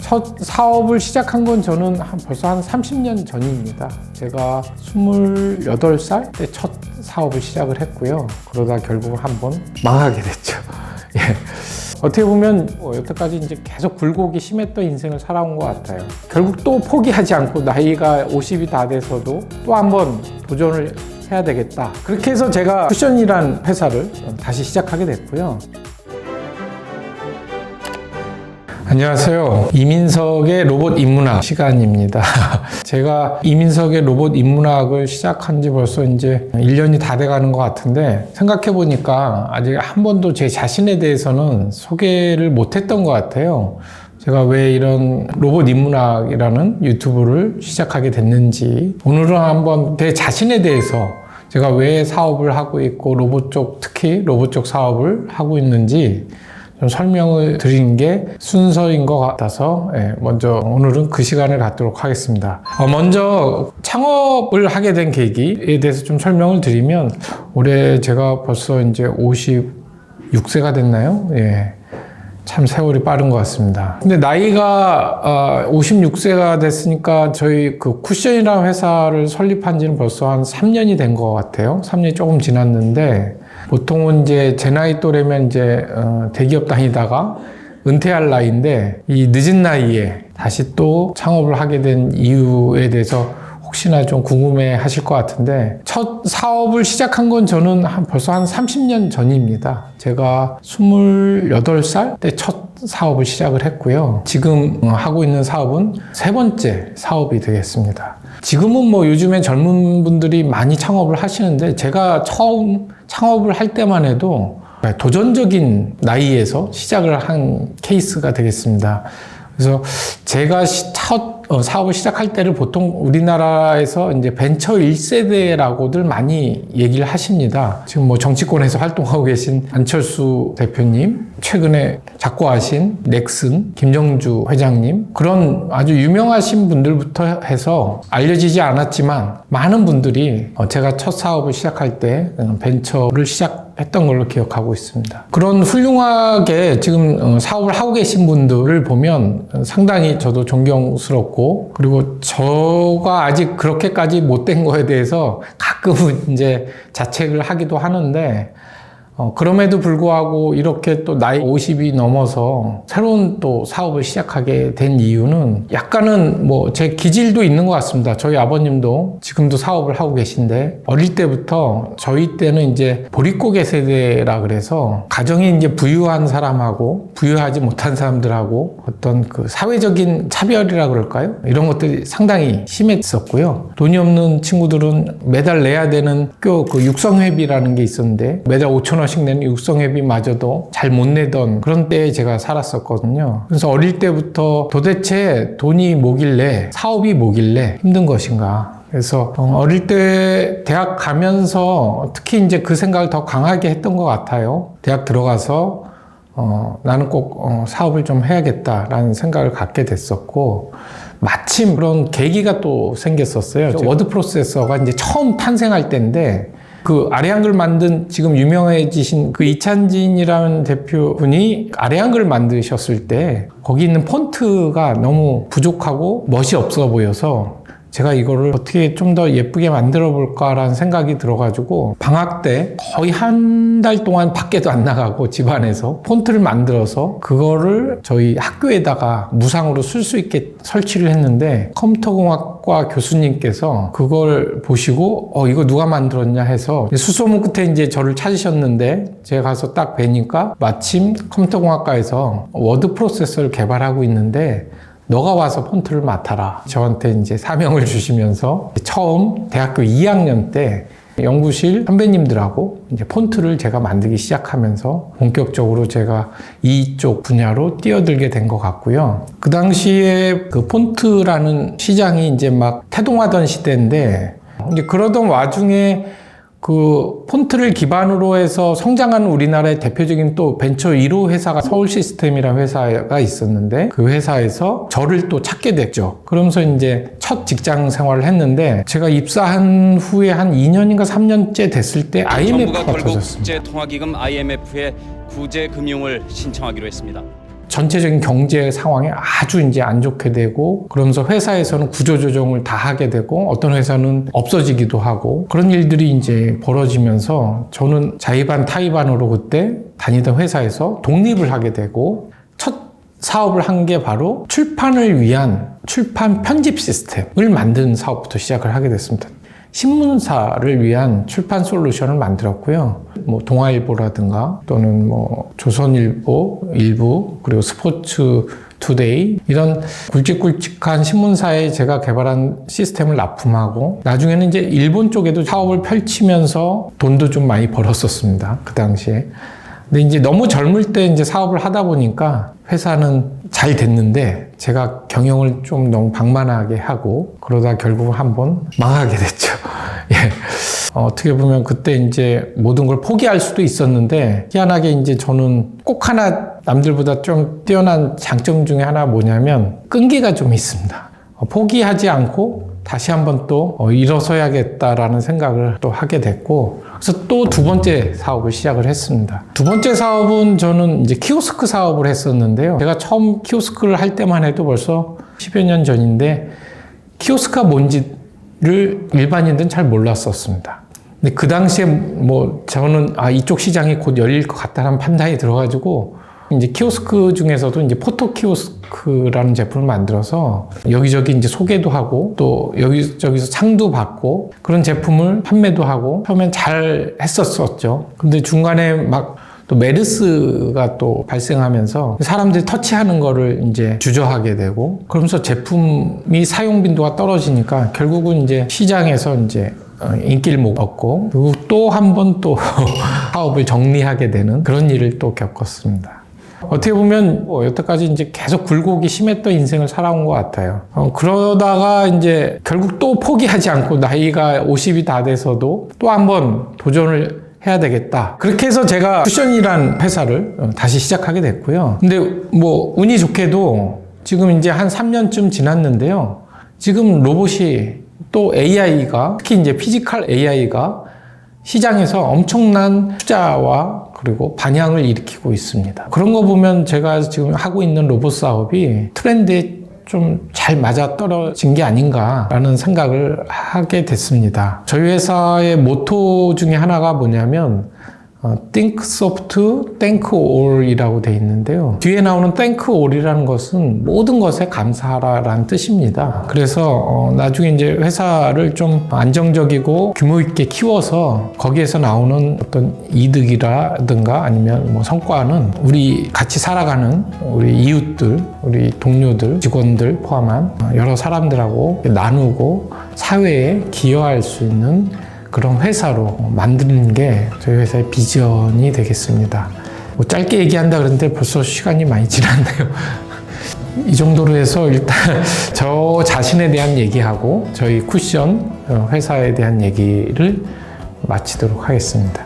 첫 사업을 시작한 건 저는 벌써 한 30년 전입니다. 제가 28살 때 첫 사업을 시작을 했고요. 그러다 결국은 한번 망하게 됐죠. 예. 어떻게 보면 여태까지 이제 계속 굴곡이 심했던 인생을 살아온 것 같아요. 결국 또 포기하지 않고 나이가 50이 다 돼서도 또 한번 도전을 해야 되겠다. 그렇게 해서 제가 쿠션이라는 회사를 다시 시작하게 됐고요. 안녕하세요. 이민석의 로봇 인문학 시간입니다. 제가 이민석의 로봇 인문학을 시작한 지 벌써 이제 1년이 다 돼가는 것 같은데, 생각해보니까 아직 한 번도 제 자신에 대해서는 소개를 못했던 것 같아요. 제가 왜 이런 로봇 인문학이라는 유튜브를 시작하게 됐는지, 오늘은 한번 제 자신에 대해서 제가 왜 사업을 하고 있고 로봇 쪽, 특히 로봇 쪽 사업을 하고 있는지 좀 설명을 드리는 게 순서인 것 같아서 먼저 오늘은 그 시간을 갖도록 하겠습니다. 먼저 창업을 하게 된 계기에 대해서 좀 설명을 드리면, 올해 제가 벌써 이제 56세가 됐나요? 예. 참 세월이 빠른 것 같습니다. 근데 나이가 56세가 됐으니까 저희 그 쿠션이라는 회사를 설립한 지는 벌써 한 3년이 된 것 같아요. 3년이 조금 지났는데, 보통은 이제 제 나이 또래면 이제 대기업 다니다가 은퇴할 나이인데, 이 늦은 나이에 다시 또 창업을 하게 된 이유에 대해서 혹시나 좀 궁금해 하실 것 같은데, 첫 사업을 시작한 건 저는 벌써 한 30년 전입니다. 제가 28살 때 첫 사업을 시작을 했고요. 지금 하고 있는 사업은 세 번째 사업이 되겠습니다. 지금은 뭐 요즘에 젊은 분들이 많이 창업을 하시는데, 제가 처음 창업을 할 때만 해도 도전적인 나이에서 시작을 한 케이스가 되겠습니다. 그래서 제가 첫 사업을 시작할 때를 보통 우리나라에서 이제 벤처 1세대라고들 많이 얘기를 하십니다. 지금 뭐 정치권에서 활동하고 계신 안철수 대표님, 최근에 작고하신 넥슨 김정주 회장님, 그런 아주 유명하신 분들부터 해서 알려지지 않았지만 많은 분들이 제가 첫 사업을 시작할 때 벤처를 시작했던 걸로 기억하고 있습니다. 그런 훌륭하게 지금 사업을 하고 계신 분들을 보면 상당히 저도 존경스럽고, 그리고 저가 아직 그렇게까지 못된 거에 대해서 가끔은 이제 자책을 하기도 하는데, 그럼에도 불구하고 이렇게 또 나이 50이 넘어서 새로운 또 사업을 시작하게 된 이유는 약간은 뭐 제 기질도 있는 것 같습니다. 저희 아버님도 지금도 사업을 하고 계신데, 어릴 때부터 저희 때는 이제 보릿고개 세대라 그래서 가정이 이제 부유한 사람하고 부유하지 못한 사람들하고 어떤 그 사회적인 차별이라 그럴까요? 이런 것들이 상당히 심했었고요. 돈이 없는 친구들은 매달 내야 되는 학교 그 육성회비라는 게 있었는데, 매달 5,000원씩 내는 육성회비마저도 잘 못 내던 그런 때에 제가 살았었거든요. 그래서 어릴 때부터 도대체 돈이 뭐길래, 사업이 뭐길래 힘든 것인가. 그래서 어릴 때 대학 가면서 특히 이제 그 생각을 더 강하게 했던 것 같아요. 대학 들어가서 나는 꼭 사업을 좀 해야겠다라는 생각을 갖게 됐었고, 마침 그런 계기가 또 생겼었어요. 워드 프로세서가 이제 처음 탄생할 때인데, 그 아래 한글 만든 지금 유명해지신 그 이찬진이라는 대표분이 아래 한글 만드셨을 때 거기 있는 폰트가 너무 부족하고 멋이 없어 보여서 제가 이거를 어떻게 좀 더 예쁘게 만들어 볼까라는 생각이 들어가지고, 방학 때 거의 한 달 동안 밖에도 안 나가고 집안에서 폰트를 만들어서 그거를 저희 학교에다가 무상으로 쓸 수 있게 설치를 했는데, 컴퓨터공학과 교수님께서 그걸 보시고 이거 누가 만들었냐 해서 수소문 끝에 이제 저를 찾으셨는데, 제가 가서 딱 뵈니까 마침 컴퓨터공학과에서 워드 프로세서를 개발하고 있는데 너가 와서 폰트를 맡아라. 저한테 이제 사명을 주시면서 처음 대학교 2학년 때 연구실 선배님들하고 이제 폰트를 제가 만들기 시작하면서 본격적으로 제가 이쪽 분야로 뛰어들게 된 것 같고요. 그 당시에 그 폰트라는 시장이 이제 막 태동하던 시대인데, 이제 그러던 와중에 그 폰트를 기반으로 해서 성장하는 우리나라의 대표적인 또 벤처 1호 회사가 서울시스템이라는 회사가 있었는데, 그 회사에서 저를 또 찾게 됐죠. 그러면서 이제 첫 직장 생활을 했는데, 제가 입사한 후에 한 2년인가 3년째 됐을 때 IMF가 정부가 결국 터졌습니다. 국제통화기금 IMF에 구제 금융을 신청하기로 했습니다. 전체적인 경제 상황이 아주 이제 안 좋게 되고, 그러면서 회사에서는 구조조정을 다 하게 되고, 어떤 회사는 없어지기도 하고, 그런 일들이 이제 벌어지면서 저는 자의반 타의반으로 그때 다니던 회사에서 독립을 하게 되고, 첫 사업을 한 게 바로 출판을 위한 출판 편집 시스템을 만드는 사업부터 시작을 하게 됐습니다. 신문사를 위한 출판 솔루션을 만들었고요. 뭐 동아일보라든가 또는 뭐 조선일보 일부, 그리고 스포츠 투데이, 이런 굵직굵직한 신문사에 제가 개발한 시스템을 납품하고, 나중에는 이제 일본 쪽에도 사업을 펼치면서 돈도 좀 많이 벌었었습니다, 그 당시에. 근데 이제 너무 젊을 때 이제 사업을 하다 보니까 회사는 잘 됐는데 제가 경영을 좀 너무 방만하게 하고, 그러다 결국 한번 망하게 됐죠. 예. 어떻게 보면 그때 이제 모든 걸 포기할 수도 있었는데, 희한하게 이제 저는 꼭 하나 남들보다 좀 뛰어난 장점 중에 하나 뭐냐면 끈기가 좀 있습니다. 포기하지 않고 다시 한번 또 일어서야겠다라는 생각을 또 하게 됐고, 그래서 또 두 번째 사업을 시작을 했습니다. 두 번째 사업은 저는 이제 키오스크 사업을 했었는데요. 제가 처음 키오스크를 할 때만 해도 벌써 10여 년 전인데, 키오스크가 뭔지를 일반인들은 잘 몰랐었습니다. 근데 그 당시에 뭐 저는 이쪽 시장이 곧 열릴 것 같다는 판단이 들어가지고, 이제 키오스크 중에서도 이제 포토 키오스크라는 제품을 만들어서 여기저기 이제 소개도 하고, 또 여기저기서 상도 받고, 그런 제품을 판매도 하고, 처음엔 잘 했었죠. 근데 중간에 막 또 메르스가 또 발생하면서 사람들이 터치하는 거를 이제 주저하게 되고, 그러면서 제품이 사용 빈도가 떨어지니까 결국은 이제 시장에서 이제 인기를 못 얻고, 그리고 또 한 번 또 사업을 정리하게 되는 그런 일을 또 겪었습니다. 어떻게 보면 여태까지 이제 계속 굴곡이 심했던 인생을 살아온 것 같아요. 그러다가 이제 결국 또 포기하지 않고 나이가 50이 다 돼서도 또 한 번 도전을 해야 되겠다. 그렇게 해서 제가 쿠션이란 회사를 다시 시작하게 됐고요. 근데 뭐 운이 좋게도 지금 이제 한 3년쯤 지났는데요. 지금 로봇이 또 AI가, 특히 이제 피지컬 AI가 시장에서 엄청난 투자와 그리고 반향을 일으키고 있습니다. 그런 거 보면 제가 지금 하고 있는 로봇 사업이 트렌드에 좀 잘 맞아떨어진 게 아닌가라는 생각을 하게 됐습니다. 저희 회사의 모토 중에 하나가 뭐냐면 Think Soft, Thank All 이라고 되어 있는데요. 뒤에 나오는 Thank All이라는 것은 모든 것에 감사하라라는 뜻입니다. 그래서 나중에 이제 회사를 좀 안정적이고 규모 있게 키워서 거기에서 나오는 어떤 이득이라든가 아니면 뭐 성과는 우리 같이 살아가는 우리 이웃들, 우리 동료들, 직원들 포함한 여러 사람들하고 나누고 사회에 기여할 수 있는 그런 회사로 만드는 게 저희 회사의 비전이 되겠습니다. 뭐 짧게 얘기한다 그러는데 벌써 시간이 많이 지났네요. 이 정도로 해서 일단 저 자신에 대한 얘기하고 저희 쿠션 회사에 대한 얘기를 마치도록 하겠습니다.